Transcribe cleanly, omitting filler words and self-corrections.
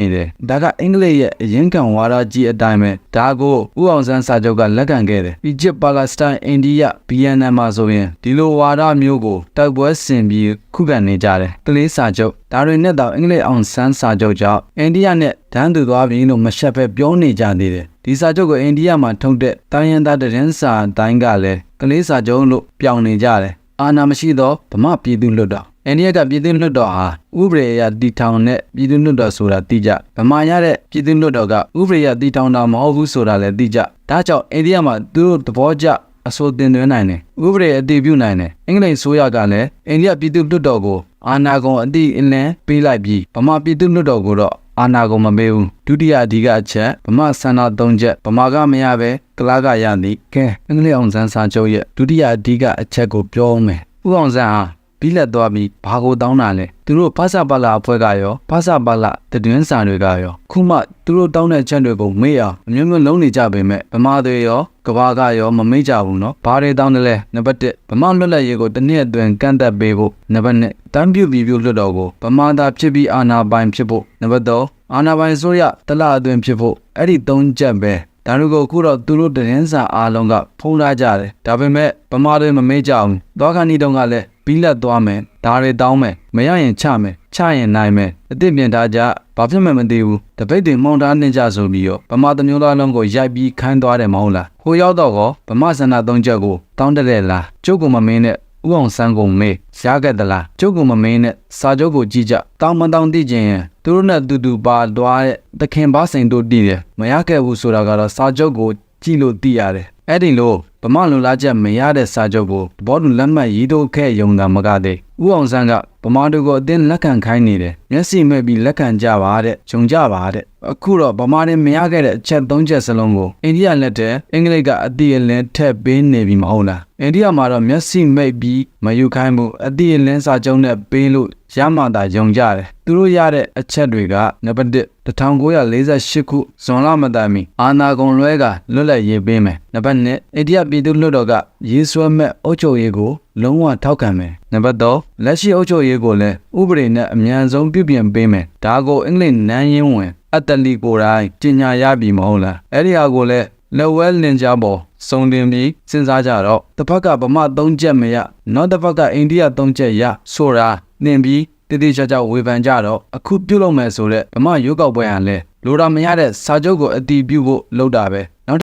နေတယ်ဒါကအင်္ဂလိပ်ရဲ့အရင်းခံဝါဒကြီးအတိုင်းပဲဒါကိုဦးအောင်ဆန်းစာချုပ်ကလက်ခံခဲ့တယ်အီဂျစ်ပါလက်စတိုင်းအိန္ဒိယဗီယက်နမ်မှာဆိုရင်ဒီလိုဝါဒမျိုးကိုတိုက်ပွဲဆင်ပြီးခုခံနေကြတယ်ကလေးစာချုပ်ဒါတွေနဲ့တော့အင်္ဂလိပ်အောင်ဆန်းစာချုပ်ကြောင့်အိန္ဒိယနဲ့ဒန်းတူသွားပြီလို့မရှက်ပဲပြောနေကြသေးတယ်ဒီစာချုပ်ကိုအိန္ဒိယမှာထုတ်တဲ့တိုင်းရင်းသားသတင်းစာတိုင်းကလည်းကလေးစာချုပ်လို့ပြောင်းနေကြတယ်အာဏာမရှိသောဗမာပြည်သူလွှတ်တော်အိန္ဒိယကပြည်သူ့လွှတ်တော်ဟာဥပဒေအရတည်ထောင်တဲ့ပြည်သူ့လွှတ်တော်ဆိုတာသိကြဗမာရတဲ့ပြည်သူ့လွှတ်တော်ကဥပဒေအရတည်ထောင်တာမဟုတ်ဘူးဆိုတာလည်းသိကြဒါကြောင့်အိန္ဒိယမှာသူတို့သဘောကျအဆိုတင်သွင်းနိုင်တယ်ဥပဒေအတည်ပြုနိုင်တယ်အင်္ဂလိပ်ဆိုရကလည်းအိန္ဒိယပြည်သူ့လွှတ်တော်ကိုအာဏာကုန်အတိအလင်းပေးလိုက်ပြီးဗမာပြည်သူ့လွှတ်တော်ကိုတော့အာဏာကုန်မပေးဘူးဒုတိယအဓိကအချက်ဗမာဆန္ဒ၃ချက်ဗမာကမရပဲကလားကရသည်ကဲအင်္ဂလိပ်အောင်ဆန်းစာချုပ်ရဲ့ဒုတိယအဓိကအချက်ကိုပြောမယ်ဦးအောင်ဆန်းဟာပြီးလက်သွားပြီးဘာကိုတောင်းတာလဲသူတို့ဖဆပါလာအဖွဲ့ကရောဖဆပါလာတတွင်းစာတွေကရောခုမှသူတို့တောင်းတဲ့ချက်တွေကိုမေ့အောင်အမျိုးမျိုးလုံးနေကြပေမဲ့ဗမာတွေရောကဘာကရောမမေ့ကြဘူးနော်ဘာတွေတောင်းတယ်လဲနံပါတ်1ဗမာလွတ်လပ်ရေးကိုတစ်နှစ်အတွင်းကန့်သက်ပေးဖို့နံပါတ်2တမ်းပြုပြည်ပြုလွတ်တော်ကိုဗမာသားဖြစ်ပြီးအာဏာပိုင်ဖြစ်ဖို့နံပါတ်3အာဏာပိုင်ဆိုရတလအတွင်းဖြစ်ဖို့အဲ့ဒီ3ချက်ပဲဒါတို့ကိုခုတော့သူတို့တင်းစာအားလုံးကဖုံးထားကြတယ်ဒါပေမဲ့ဗမာတွေမမေ့ကြဘူးသွားခဏီတုန်းကလည်းပြီးလက်သွားမယ်ဒါတွေတောင်းမယ်မရရင်ချမယ်ချရင်နိုင်မယ်အစ်စ်ပြင်ထားကြဘာဖြစ်မှမသိဘူးတပိတ်တွေမှုန်ထားနေကြဆိုပြီးတော့ဗမာတမျိုးသားလုံးကိုရိုက်ပြီးခိုင်းသွားတယ်မဟုတ်လားဟိုရောက်တော့ဗမာစန္ဒ3ချက်ကိုတောင်းတဲ့လားကျုပ်ကမမင်းနဲ့ဦးအောင်ဆန်းကုန်မေးရခဲ့သလားကျုပ်ကမမင်းနဲ့စာချုပ်ကိုကြည့်ကြတောင်းမတောင်းသိခြင်းရင်သူတို့နဲ့တူတူပါသွားတဲ့တခင်ဘာစိန်တို့တည်တယ်မရခဲ့ဘူးဆိုတာကတော့စာချုပ်ကိုကြည့်လို့သိရတယ်အဲ့ဒီလိုဗမာလူလားချက်မရတဲ့စာချုပ်ကိုဘောတူလက်မှတ်ရေးထိုးခဲ့ရုံသာမကသေးဦးအောင်ဆန်းကဗမာတို့ကိုအတင်းလက်ခံခိုင်းနေတယ်မျက်စိမဲ့ပြီးလက်ခံကြပါတဲ့ဂျုံကြပါတဲ့အခုတော့ဗမာတွေမရခဲ့တဲ့အချက်3ချက်စလုံးကိုအိန္ဒိယလက်ထဲအင်္ဂလိပ်ကအတိအလင်းထည့်ပေးနေပြီမဟုတ်လားအိန္ဒိယမှာတော့မျက်စိမိတ်ပြီးမယူခိုင်းဘူးအတိအလင်းစာချုပ်နဲ့ပေးလို့ရမှသာယုံကြတယ်သူတို့ရတဲ့အချက်တွေကနံပါတ်1 1948ခုဇွန်လမတိုင်မီအာနာဂုံလွဲကလွတ်လပ်ရေးပေးမယ်နံပါတ်2အိန္ဒိယပြည်သူ့လွှတ်တော်ကရေးဆွဲမဲ့အုပ်ချုပ်ရေးကိုလုံးဝထောက်ခံမယ်နံပါတ်3လက်ရှိအုပ်ချုပ်ရေးကိုလည်းဥပဒေနဲ့အမြန်ဆုံးပြုပြင်ပေးမယ်ဒါကိုအင်္ဂလိပ်နန်းရင်းဝင်အတ္တလီကိုယ်တိုင်ကြီးညာရပြီမဟုတ်လားအဲ့ဒီဟာကိုလည်းလက်ဝဲလင်ကြပေါ်စုံတင်ပြီးစဉ်းစားကြတော့တစ်ဖက်ကဗမာ3ချက်မရနောက်တစ်ဖက်ကအိန္ဒိယ3ချက်ရဆိုတာသင်ပြီးတတိချာချာဝေဖန်ကြတော့အခုပြုတ်လို့မယ်ဆိုတဲ့ဗမာရွေးကောက်ပွဲဟန်လဲလိုတာမရတဲ့စာချုပ်ကိုအတီးပြုတ်ဖို့လုပ်တာပဲ